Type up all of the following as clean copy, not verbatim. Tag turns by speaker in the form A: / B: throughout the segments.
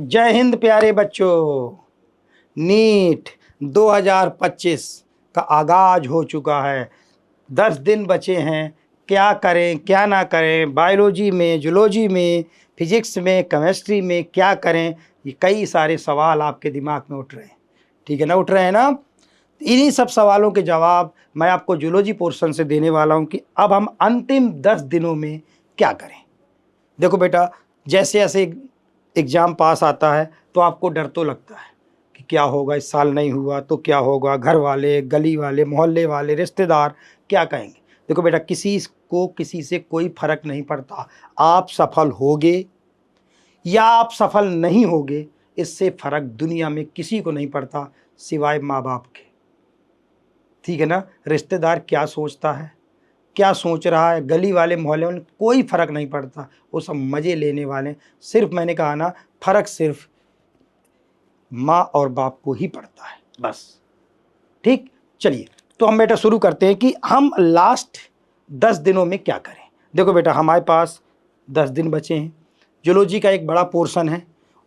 A: जय हिंद प्यारे बच्चों। नीट 2025 का आगाज हो चुका है। 10 दिन बचे हैं। क्या करें क्या ना करें, बायोलॉजी में, जूलॉजी में, फिजिक्स में, केमिस्ट्री में क्या करें, ये कई सारे सवाल आपके दिमाग में उठ रहे हैं। ठीक है ना, उठ रहे हैं ना। इन्हीं सब सवालों के जवाब मैं आपको जूलॉजी पोर्शन से देने वाला हूं कि अब हम अंतिम 10 दिनों में क्या करें। देखो बेटा, जैसे जैसे एग्ज़ाम पास आता है तो आपको डर तो लगता है कि क्या होगा, इस साल नहीं हुआ तो क्या होगा, घर वाले, गली वाले, मोहल्ले वाले, रिश्तेदार क्या कहेंगे। देखो बेटा, किसी को किसी से कोई फर्क नहीं पड़ता। आप सफल होगे या आप सफल नहीं होगे, इससे फर्क दुनिया में किसी को नहीं पड़ता सिवाय माँ बाप के। ठीक है ना। रिश्तेदार क्या सोचता है, क्या सोच रहा है, गली वाले, मोहल्ले वाले, कोई फर्क नहीं पड़ता। वो सब मज़े लेने वाले। सिर्फ मैंने कहा ना, फर्क सिर्फ माँ और बाप को ही पड़ता है, बस। ठीक, चलिए तो हम बेटा शुरू करते हैं कि हम लास्ट 10 दिनों में क्या करें। देखो बेटा, हमारे पास 10 दिन बचे हैं। जूलॉजी का एक बड़ा पोर्शन है,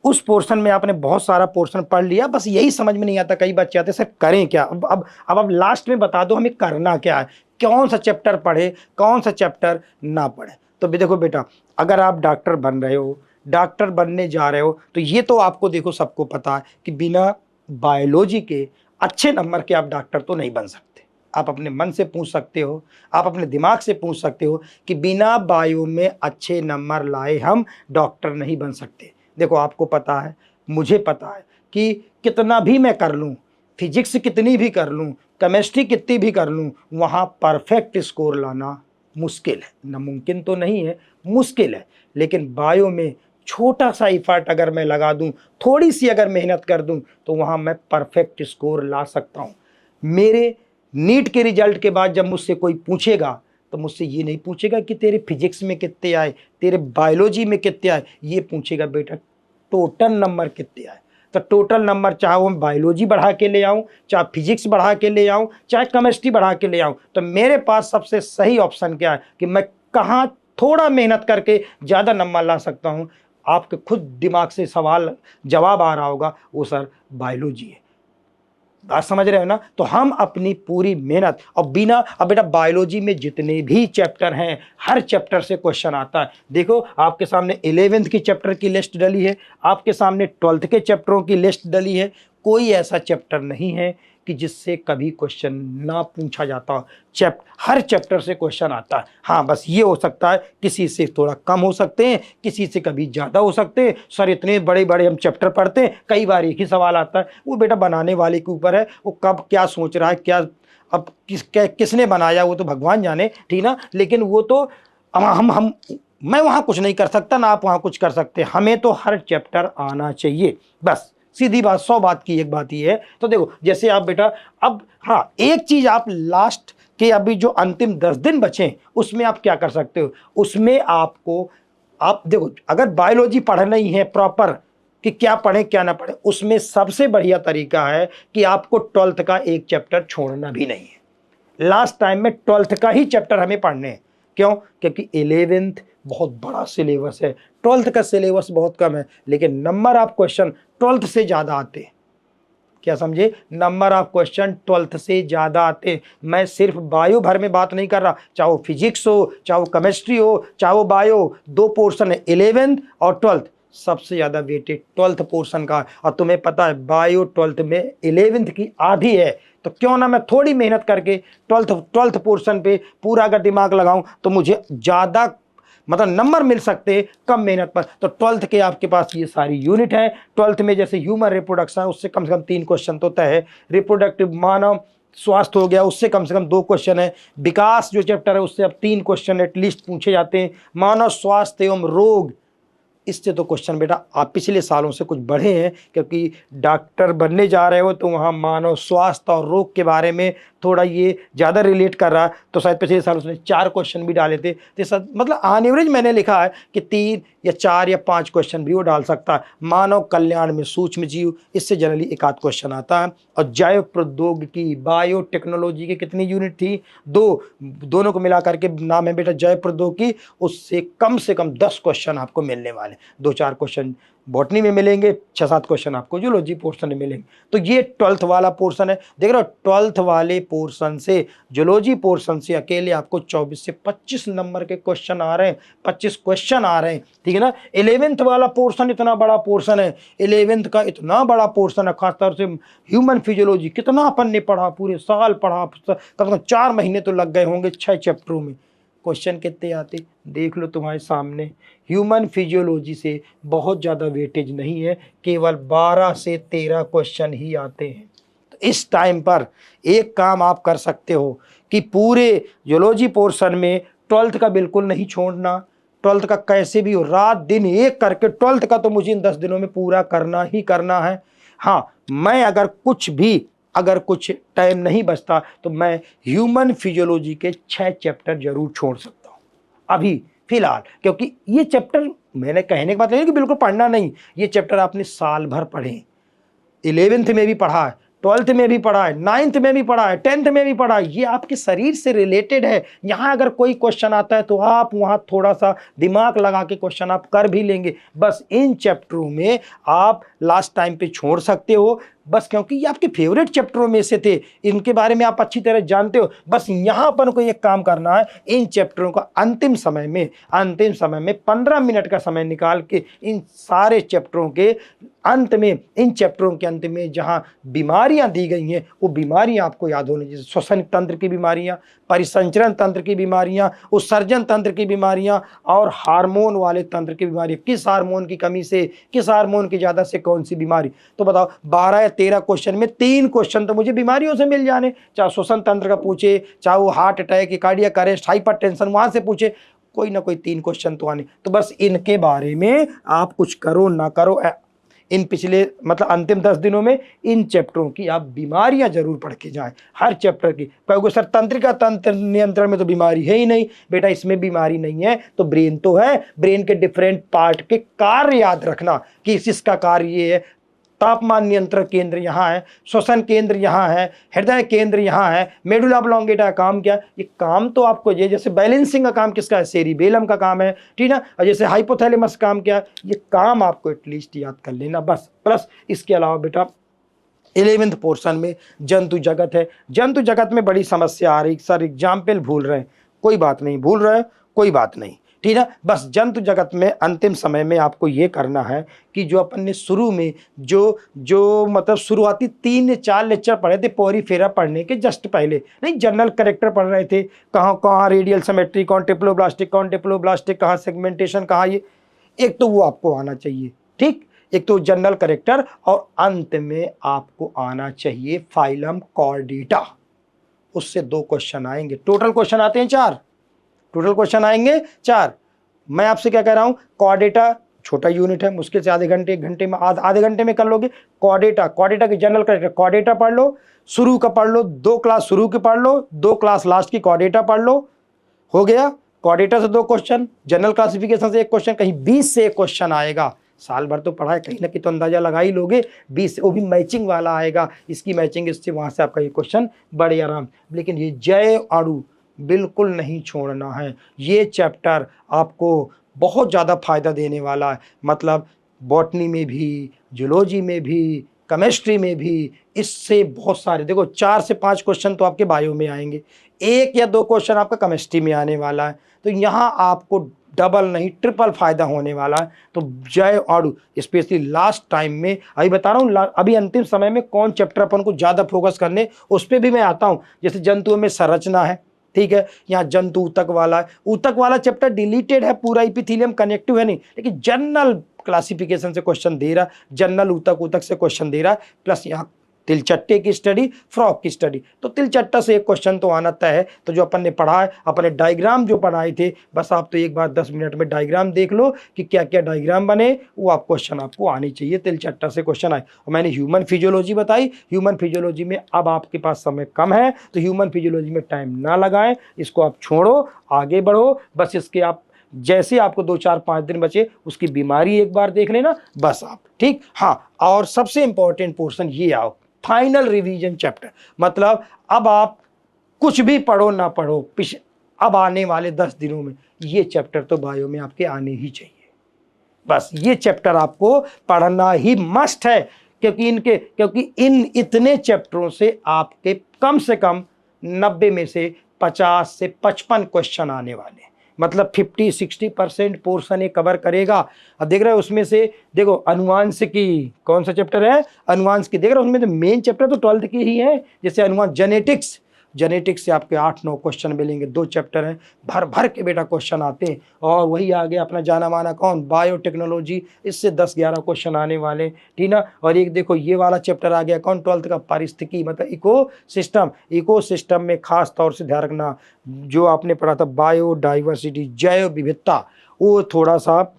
A: उस पोर्शन में आपने बहुत सारा पोर्शन पढ़ लिया, बस यही समझ में नहीं आता। कई बच्चे आते सर करें क्या। अब लास्ट में बता दो हमें करना क्या है, कौन सा चैप्टर पढ़े, कौन सा चैप्टर ना पढ़े। तो देखो बेटा, अगर आप डॉक्टर बन रहे हो, डॉक्टर बनने जा रहे हो, तो ये तो आपको देखो सबको पता है कि बिना बायोलॉजी के अच्छे नंबर के आप डॉक्टर तो नहीं बन सकते। आप अपने मन से पूछ सकते हो, आप अपने दिमाग से पूछ सकते हो कि बिना बायो में अच्छे नंबर लाए हम डॉक्टर नहीं बन सकते। देखो आपको पता है, मुझे पता है कि कितना भी मैं कर लूँ, फिजिक्स कितनी भी कर लूँ, केमिस्ट्री कितनी भी कर लूँ, वहाँ परफेक्ट स्कोर लाना मुश्किल है। नामुमकिन तो नहीं है, मुश्किल है। लेकिन बायो में छोटा सा इफर्ट अगर मैं लगा दूं, थोड़ी सी अगर मेहनत कर दूं, तो वहाँ मैं परफेक्ट स्कोर ला सकता हूँ। मेरे नीट के रिजल्ट के बाद जब मुझसे कोई पूछेगा तो मुझसे ये नहीं पूछेगा कि तेरे फिजिक्स में कितने आए, तेरे बायोलॉजी में कितने आए, ये पूछेगा बेटा टोटल नंबर कितने आए। तो टोटल नंबर चाहे वो बायोलॉजी बढ़ा के ले आऊँ, चाहे फिजिक्स बढ़ा के ले आऊँ, चाहे केमिस्ट्री बढ़ा के ले आऊँ, तो मेरे पास सबसे सही ऑप्शन क्या है कि मैं कहाँ थोड़ा मेहनत करके ज़्यादा नंबर ला सकता हूँ। आपके खुद दिमाग से सवाल जवाब आ रहा होगा, वो सर बायोलॉजी है। बात समझ रहे हो ना। तो हम अपनी पूरी मेहनत और बिना, अब बेटा बायोलॉजी में जितने भी चैप्टर हैं, हर चैप्टर से क्वेश्चन आता है। देखो आपके सामने 11th की चैप्टर की लिस्ट डली है, आपके सामने 12th के चैप्टरों की लिस्ट डली है। कोई ऐसा चैप्टर नहीं है कि जिससे कभी क्वेश्चन ना पूछा जाता हो। हर चैप्टर से क्वेश्चन आता है। हाँ, बस ये हो सकता है किसी से थोड़ा कम हो सकते हैं, किसी से कभी ज़्यादा हो सकते हैं। सर इतने बड़े बड़े हम चैप्टर पढ़ते हैं, कई बार एक ही सवाल आता है। वो बेटा बनाने वाले के ऊपर है, वो कब क्या सोच रहा है, क्या अब किसने बनाया वो तो भगवान जाने, ठीक ना। लेकिन वो तो हम मैं वहाँ कुछ नहीं कर सकता, ना आप वहाँ कुछ कर सकते। हमें तो हर चैप्टर आना चाहिए, बस सीधी बात, 100 बात की एक बात ये है। तो देखो जैसे आप बेटा, अब हाँ एक चीज आप लास्ट के अभी जो अंतिम 10 दिन बचे उसमें आप क्या कर सकते हो। उसमें आपको, आप देखो अगर बायोलॉजी पढ़ना ही है प्रॉपर कि क्या पढ़े क्या ना पढ़े, उसमें सबसे बढ़िया तरीका है कि आपको 12th का एक चैप्टर छोड़ना भी नहीं है। लास्ट टाइम में 12th का ही चैप्टर हमें पढ़ने हैं। क्यों? क्योंकि 11th बहुत बड़ा सिलेबस है, 12th का सिलेबस बहुत कम है, लेकिन नंबर ऑफ क्वेश्चन 12th से ज़्यादा आते हैं। क्या समझे? नंबर ऑफ क्वेश्चन 12th से ज़्यादा आते हैं। मैं सिर्फ बायो भर में बात नहीं कर रहा, चाहे वो फिजिक्स हो, चाहे वो केमिस्ट्री हो, चाहे वो बायो, दो पोर्शन है 11th और 12th। सबसे ज़्यादा वेटेड 12th पोर्शन का। और तुम्हें पता है बायो 12th में 11th की आधी है। तो क्यों ना मैं थोड़ी मेहनत करके 12th पोर्शन पे पूरा अगर दिमाग लगाऊं तो मुझे ज़्यादा मतलब नंबर मिल सकते हैं कम मेहनत पर। तो 12th के आपके पास ये सारी यूनिट है। 12th में जैसे ह्यूमन रिप्रोडक्शन है, उससे कम से कम 3 क्वेश्चन तो तय है। रिप्रोडक्टिव मानव स्वास्थ्य हो गया, उससे कम से कम 2 क्वेश्चन है। विकास जो चैप्टर है उससे अब 3 क्वेश्चन एटलीस्ट पूछे जाते हैं। मानव स्वास्थ्य एवं रोग, इससे तो क्वेश्चन बेटा आप पिछले सालों से कुछ बढ़े हैं, क्योंकि डॉक्टर बनने जा रहे हो तो वहाँ मानव स्वास्थ्य और रोग के बारे में थोड़ा ये ज़्यादा रिलेट कर रहा है। तो शायद पिछले साल उसने 4 क्वेश्चन भी डाले थे। तो सब मतलब ऑन एवरेज मैंने लिखा है कि 3 या 4 या 5 क्वेश्चन भी वो डाल सकता है। मानव कल्याण में सूक्ष्म जीव, इससे जनरली 1 आध क्वेश्चन आता है। और जैव प्रौद्योगिकी, बायोटेक्नोलॉजी की कितनी यूनिट थी? 2, दोनों को मिला करके नाम है बेटा जैव प्रौद्योगिकी। उससे कम 10 क्वेश्चन आपको मिलने वाले। है। 2-4 क्वेश्चन बॉटनी में मिलेंगे, 6-7 क्वेश्चन आपको जूलॉजी पोर्शन में मिलेंगे। तो ये 12th वाला पोर्शन है। देख रहे हो 12th वाले पोर्शन से, जूलॉजी पोर्शन से अकेले आपको 24 से 25 नंबर के क्वेश्चन आ रहे हैं, 25 क्वेश्चन आ रहे हैं, ठीक है ना। 11th वाला पोर्शन इतना बड़ा पोर्शन है, 11th का इतना बड़ा पोर्शन है, खासतौर से ह्यूमन फिजियोलॉजी कितना अपन ने पढ़ा, पूरे साल पढ़ा, कम से कम 4 महीने तो लग गए होंगे 6 चैप्टरों में। क्वेश्चन कितने आते देख लो तुम्हारे सामने। ह्यूमन फिजियोलॉजी से बहुत ज़्यादा वेटेज नहीं है, केवल 12 से 13 क्वेश्चन ही आते हैं। तो इस टाइम पर एक काम आप कर सकते हो कि पूरे जूलॉजी पोर्शन में 12th का बिल्कुल नहीं छोड़ना। 12th का कैसे भी हो, रात दिन एक करके 12th का तो मुझे इन 10 दिनों में पूरा करना ही करना है। हाँ, मैं अगर कुछ टाइम नहीं बचता तो मैं ह्यूमन फिजियोलॉजी के 6 चैप्टर जरूर छोड़ सकता हूँ अभी फिलहाल, क्योंकि ये चैप्टर मैंने कहने की बात नहीं कि बिल्कुल पढ़ना नहीं, ये चैप्टर आपने साल भर पढ़े, 11th में भी पढ़ा है, 12th में भी पढ़ा है, 9th में भी पढ़ा है, 10th में भी पढ़ा है, ये आपके शरीर से रिलेटेड है। यहाँ अगर कोई क्वेश्चन आता है तो आप वहाँ थोड़ा सा दिमाग लगा के क्वेश्चन आप कर भी लेंगे। बस इन चैप्टरों में आप लास्ट टाइम पे छोड़ सकते हो, बस क्योंकि ये आपके फेवरेट चैप्टरों में से थे, इनके बारे में आप अच्छी तरह जानते हो। बस यहाँ पर को एक काम करना है, इन चैप्टरों का अंतिम समय में 15 मिनट का समय निकाल के इन सारे चैप्टरों के अंत में, इन चैप्टरों के अंत में जहाँ बीमारियाँ दी गई हैं वो बीमारियाँ आपको याद होनी, जैसे श्वसन तंत्र की बीमारियाँ, परिसंचरण तंत्र की बीमारियाँ, उत्सर्जन तंत्र की बीमारियाँ और हार्मोन वाले तंत्र की बीमारी। किस हार्मोन की कमी से, किस हार्मोन की ज़्यादा से कौन सी बीमारी। तो बताओ 12 या 13 क्वेश्चन में 3 क्वेश्चन तो मुझे बीमारियों से मिल जाने, चाहे श्वसन तंत्र का पूछे, चाहे वो heart attack, cardiac arrest, hypertension वहाँ से पूछे, कोई ना कोई 3 क्वेश्चन तो आने। तो बस इनके बारे में आप कुछ करो ना करो, इन पिछले मतलब अंतिम 10 दिनों में इन चैप्टरों की आप बीमारियां जरूर पढ़ के जाएं, हर चैप्टर की। कहोगे सर तंत्रिका तंत्र नियंत्रण में तो बीमारी है ही नहीं। बेटा इसमें बीमारी नहीं है तो ब्रेन तो है, ब्रेन के डिफरेंट पार्ट के कार्य याद रखना कि इसका कार्य ये है, तापमान नियंत्रण केंद्र यहाँ है, श्वसन केंद्र यहाँ है, हृदय केंद्र यहाँ है, मेडुला ऑब्लोंगेटा का काम क्या, ये काम तो आपको ये, जैसे बैलेंसिंग का काम किसका है, सेरिबेलम का काम है, ठीक ना। और जैसे हाइपोथैलेमस काम क्या, ये काम आपको एटलीस्ट याद कर लेना बस। प्लस इसके अलावा बेटा 11th पोर्शन में जंतु जगत है। जंतु जगत में बड़ी समस्या आ रही, सर एग्जाम्पल भूल रहे हैं, कोई बात नहीं, भूल रहे हैं कोई बात नहीं, ठीक है। बस जंतु जगत में अंतिम समय में आपको ये करना है कि जो अपन ने शुरू में जो मतलब शुरुआती 3-4 लेक्चर पढ़े थे पोरीफेरा पढ़ने के जस्ट पहले, नहीं जनरल कैरेक्टर पढ़ रहे थे, कहाँ रेडियल सिमेट्री, कौन टिप्लोब्लास्टिक, कहाँ सेगमेंटेशन, कहाँ ये, एक तो वो आपको आना चाहिए, ठीक, एक तो जनरल कैरेक्टर, और अंत में आपको आना चाहिए फाइलम कॉर्डेटा, उससे 2 क्वेश्चन आएंगे। टोटल क्वेश्चन आते हैं 4, टोटल क्वेश्चन आएंगे 4। मैं आपसे क्या कह रहा हूं, कॉर्डेटा छोटा यूनिट है, मुश्किल से आधे घंटे में आधे घंटे में कर लोगे। कॉर्डेटा की जनरल कैरेक्टर, कॉर्डेटा पढ़ लो, शुरू का पढ़ लो, 2 क्लास शुरू की पढ़ लो, 2 क्लास लास्ट की कॉर्डेटा पढ़ लो, हो गया। कॉर्डेटा से 2 क्वेश्चन, जनरल क्लासिफिकेशन से 1 क्वेश्चन, कहीं 20 से 1 क्वेश्चन आएगा। साल भर तो पढ़ा है, कहीं ना कहीं तो अंदाजा लगा ही लोगे, 20 वो भी मैचिंग वाला आएगा, इसकी मैचिंग इससे, वहां से आपका ये क्वेश्चन बड़े आराम। लेकिन ये जय अणु बिल्कुल नहीं छोड़ना है, ये चैप्टर आपको बहुत ज़्यादा फायदा देने वाला है। मतलब बॉटनी में भी, जूलॉजी में भी, केमिस्ट्री में भी, इससे बहुत सारे, देखो 4 से 5 क्वेश्चन तो आपके बायो में आएंगे, 1 या 2 क्वेश्चन आपका केमिस्ट्री में आने वाला है। तो यहाँ आपको डबल नहीं ट्रिपल फायदा होने वाला है। तो जय अणु स्पेशली लास्ट टाइम में, अभी बता रहा हूँ, अभी अंतिम समय में कौन चैप्टर अपन को ज़्यादा फोकस करने, उस पर भी मैं आता हूँ। जैसे जंतुओं में संरचना है, ठीक है, यहाँ जंतु ऊतक वाला है, ऊतक वाला चैप्टर डिलीटेड है पूरा, एपिथेलियम कनेक्टिव है नहीं, लेकिन जनरल क्लासिफिकेशन से क्वेश्चन दे रहा, जनरल ऊतक से क्वेश्चन दे रहा, प्लस यहाँ तिलचट्टे की स्टडी, फ्रॉक की स्टडी। तो तिलचट्टा से 1 क्वेश्चन तो आना तय है। तो जो अपन ने पढ़ा है, अपने डायग्राम जो पढ़ाए थे, बस आप तो एक बार 10 मिनट में डायग्राम देख लो कि क्या क्या डायग्राम बने, वो आप क्वेश्चन आपको आनी चाहिए, तिलचट्टा से क्वेश्चन आए। और मैंने ह्यूमन फिजियोलॉजी बताई, ह्यूमन फिजियोलॉजी में अब आपके पास समय कम है तो ह्यूमन फिजियोलॉजी में टाइम ना लगाएं, इसको आप छोड़ो, आगे बढ़ो। बस इसके आप जैसे आपको 2-4-5 दिन बचे, उसकी बीमारी एक बार देख लेना बस आप, ठीक। हाँ, और सबसे इंपॉर्टेंट पोर्शन ये आओ, फाइनल रिवीजन चैप्टर। मतलब अब आप कुछ भी पढ़ो ना पढ़ो, अब आने वाले 10 दिनों में ये चैप्टर तो बायो में आपके आने ही चाहिए। बस ये चैप्टर आपको पढ़ना ही मस्ट है, क्योंकि इन इतने चैप्टरों से आपके कम से कम 90 में से 50 से 55 क्वेश्चन आने वाले हैं। मतलब 50-60% पोर्शन ये कवर करेगा। अब देख रहे हो उसमें से, देखो अनुवांशिकी कौन सा चैप्टर है, अनुवांशिकी देख रहे हो, उसमें तो मेन चैप्टर तो 12th के ही है। जैसे अनुवांश जेनेटिक्स से आपके 8-9 क्वेश्चन मिलेंगे, 2 चैप्टर हैं, भर भर के बेटा क्वेश्चन आते हैं। और वही आ गया अपना जाना माना कौन, बायोटेक्नोलॉजी, इससे 10-11 क्वेश्चन आने वाले, ठीक ना। और एक देखो ये वाला चैप्टर आ गया कौन, 12th का, पारिस्थितिकी, मतलब इकोसिस्टम में खास तौर से ध्यान रखना जो आपने पढ़ा था बायोडाइवर्सिटी, जैव विविधता, वो थोड़ा सा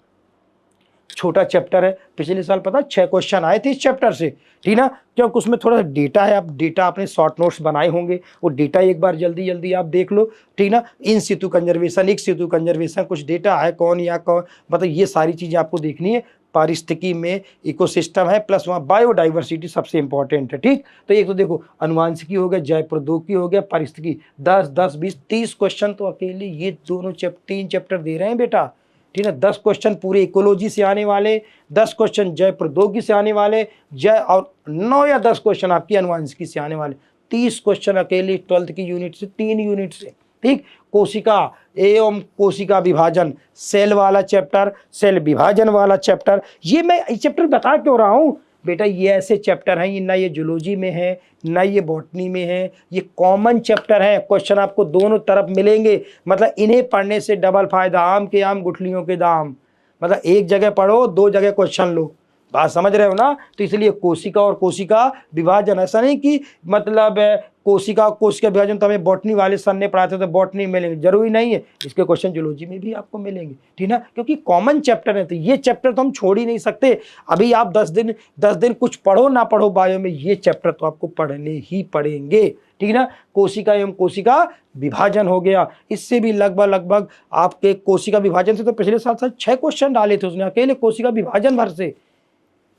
A: छोटा चैप्टर है। पिछले साल पता 6 क्वेश्चन आए थे इस चैप्टर से, ठीक ना, क्योंकि उसमें थोड़ा सा डेटा है। आप डेटा आपने शॉर्ट नोट्स बनाए होंगे, वो डेटा एक बार जल्दी आप देख लो, ठीक ना। इन सितु कंजर्वेशन, एक सितु कंजर्वेशन, कुछ डेटा है कौन या कौन, मतलब ये सारी चीज़ें आपको देखनी है। पारिस्थितिकी में इकोसिस्टम है, प्लस वहाँ बायोडाइवर्सिटी सबसे इंपॉर्टेंट है, ठीक। तो एक तो देखो अनुवांशिकी हो गया, जैव प्रौद्योगिकी हो गया, पारिस्थितिकी, 10, 20, 30 क्वेश्चन तो अकेले ये दोनों 3 चैप्टर दे रहे हैं बेटा, ठीक है। 10 क्वेश्चन पूरे इकोलॉजी से आने वाले, 10 क्वेश्चन जैव प्रौद्योगिकी से आने वाले, और 9 या 10 क्वेश्चन आपकी अनुवांशिकी से आने वाले, 30 क्वेश्चन अकेले 12th की यूनिट से, 3 यूनिट से, ठीक। कोशिका एवं कोशिका विभाजन, सेल वाला चैप्टर, सेल विभाजन वाला चैप्टर, ये मैं चैप्टर बता क्यों रहा हूँ बेटा, ये ऐसे चैप्टर हैं, ना ये जूलॉजी में है ना ये बॉटनी में है, ये कॉमन चैप्टर है। क्वेश्चन आपको दोनों तरफ मिलेंगे, मतलब इन्हें पढ़ने से डबल फायदा, आम के आम गुठलियों के दाम, मतलब एक जगह पढ़ो 2 जगह क्वेश्चन लो, बात समझ रहे हो ना। तो इसलिए कोशिका और कोशिका विभाजन, ऐसा नहीं कि मतलब कोशिका विभाजन तो हमें बॉटनी वाले सर ने पढ़ाते तो बॉटनी मिलेंगे, जरूरी नहीं है, इसके क्वेश्चन जूलॉजी में भी आपको मिलेंगे, ठीक ना, क्योंकि कॉमन चैप्टर है। तो ये चैप्टर तो हम छोड़ ही नहीं सकते। अभी आप 10 दिन कुछ पढ़ो ना पढ़ो बायो में, ये चैप्टर तो आपको पढ़ने ही पड़ेंगे, ठीक ना। कोशिका एवं कोशिका विभाजन हो गया, इससे भी लगभग आपके कोशिका विभाजन से तो पिछले साल 6 क्वेश्चन डाले थे उसने अकेले कोशिका विभाजन भर से,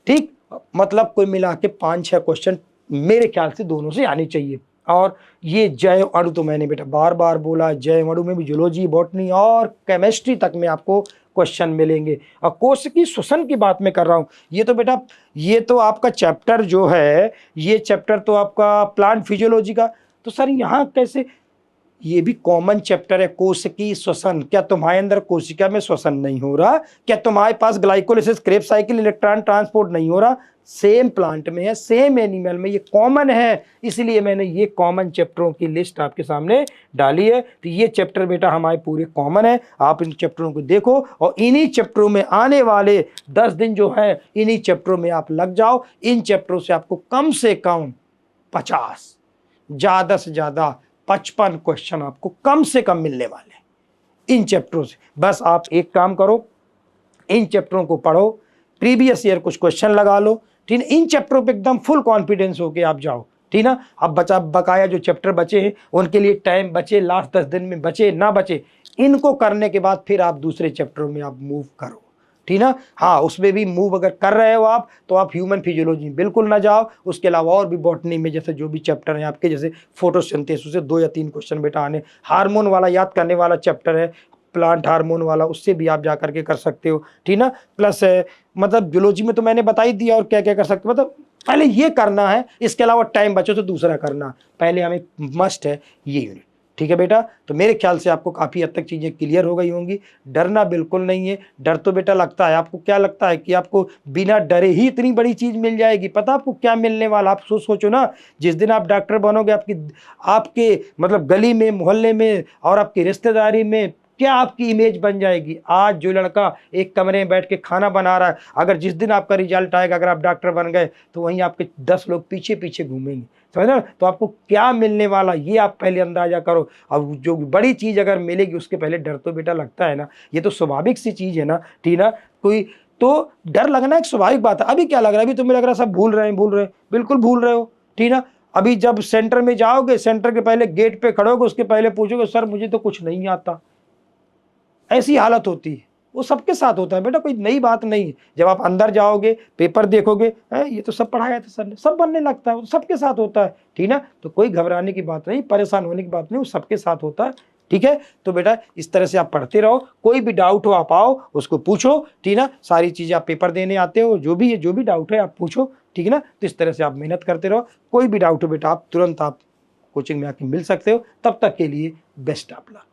A: ठीक। मतलब कोई मिला के 5-6 क्वेश्चन मेरे ख्याल से दोनों से आने चाहिए। और ये जैव अणु तो मैंने बेटा बार बार बोला, जैव अणु में भी जूलॉजी, बॉटनी और केमिस्ट्री तक में आपको क्वेश्चन मिलेंगे। और कोशिकी श्वसन की बात मैं कर रहा हूँ, ये तो बेटा ये तो आपका चैप्टर जो है, ये चैप्टर तो आपका प्लांट फिजियोलॉजी का, तो सर यहाँ कैसे, ये भी कॉमन चैप्टर है, कोशिकी श्वसन। क्या तुम्हारे अंदर कोशिका में श्वसन नहीं हो रहा, क्या तुम्हारे पास glycolysis, Krebs cycle, electron transport नहीं हो रहा, सेम प्लांट में है, सेम एनिमल में, ये कॉमन है, इसलिए मैंने ये कॉमन चैप्टरों की लिस्ट आपके सामने डाली है। तो ये चैप्टर बेटा हमारे पूरे कॉमन है, आप इन चैप्टरों को देखो और इन्हीं चैप्टरों में आने वाले 10 दिन जो है इन्हीं चैप्टरों में आप लग जाओ। इन चैप्टरों से आपको कम से कम 50, ज़्यादा से ज़्यादा 55 क्वेश्चन आपको कम से कम मिलने वाले इन चैप्टरों से। बस आप एक काम करो, इन चैप्टरों को पढ़ो, प्रीवियस ईयर कुछ क्वेश्चन लगा लो, ठीक है। इन चैप्टरों पे एकदम फुल कॉन्फिडेंस होके आप जाओ, ठीक ना। अब बकाया जो चैप्टर बचे हैं उनके लिए टाइम बचे, लास्ट 10 दिन में बचे ना बचे, इनको करने के बाद फिर आप दूसरे चैप्टरों में आप मूव करो, ठीक ना। हाँ, उसमें भी मूव अगर कर रहे हो आप तो आप ह्यूमन फिजियोलॉजी बिल्कुल ना जाओ। उसके अलावा और भी बॉटनी में जैसे जो भी चैप्टर हैं आपके, जैसे फोटोसिंथेसिस से 2 या 3 क्वेश्चन बेटा आने, हार्मोन वाला याद करने वाला चैप्टर है, प्लांट हार्मोन वाला, उससे भी आप जा करके कर सकते हो, ठीक ना। प्लस मतलब जूलॉजी में तो मैंने बता ही दिया और क्या क्या कर सकते हो, मतलब पहले ये करना है, इसके अलावा टाइम बचो तो दूसरा करना, पहले हमें मस्ट है ये यूनिट, ठीक है बेटा। तो मेरे ख्याल से आपको काफ़ी हद तक चीज़ें क्लियर हो गई होंगी। डरना बिल्कुल नहीं है, डर तो बेटा लगता है, आपको क्या लगता है कि आपको बिना डरे ही इतनी बड़ी चीज़ मिल जाएगी, पता आपको क्या मिलने वाला। आप सोचो ना, जिस दिन आप डॉक्टर बनोगे आपके मतलब गली में, मोहल्ले में और आपकी रिश्तेदारी में क्या आपकी इमेज बन जाएगी। आज जो लड़का एक कमरे में बैठ के खाना बना रहा है, अगर जिस दिन आपका रिजल्ट आएगा, अगर आप डॉक्टर बन गए तो वहीं आपके 10 लोग पीछे पीछे घूमेंगे, समझ ना। तो आपको क्या मिलने वाला ये आप पहले अंदाजा करो। अब जो बड़ी चीज़ अगर मिलेगी उसके पहले डर तो बेटा लगता है ना, ये तो स्वाभाविक सी चीज़ है ना, ठीक ना। कोई तो डर लगना एक स्वाभाविक बात है। अभी क्या लग रहा है, अभी तुम्हें लग रहा है सब भूल रहे हैं, बिल्कुल भूल रहे हो, ठीक ना। अभी जब सेंटर में जाओगे, सेंटर के पहले गेट पे खड़े होगे, उसके पहले पूछोगे सर मुझे तो कुछ नहीं आता, ऐसी हालत होती है। वो सबके साथ होता है बेटा, कोई नई बात नहीं है। जब आप अंदर जाओगे, पेपर देखोगे, ये तो सब पढ़ाया था सर ने, सब बनने लगता है, वो सबके साथ होता है, ठीक ना। तो कोई घबराने की बात नहीं, परेशान होने की बात नहीं, वो सबके साथ होता है। ठीक है। तो बेटा इस तरह से आप पढ़ते रहो, कोई भी डाउट हो आप आओ उसको पूछो, ठीक ना। सारी चीज़ें आप पेपर देने आते हो, जो भी डाउट है आप पूछो, ठीक है ना। तो इस तरह से आप मेहनत करते रहो, कोई भी डाउट हो बेटा आप तुरंत आप कोचिंग में आके मिल सकते हो। तब तक के लिए बेस्ट ऑफ लक।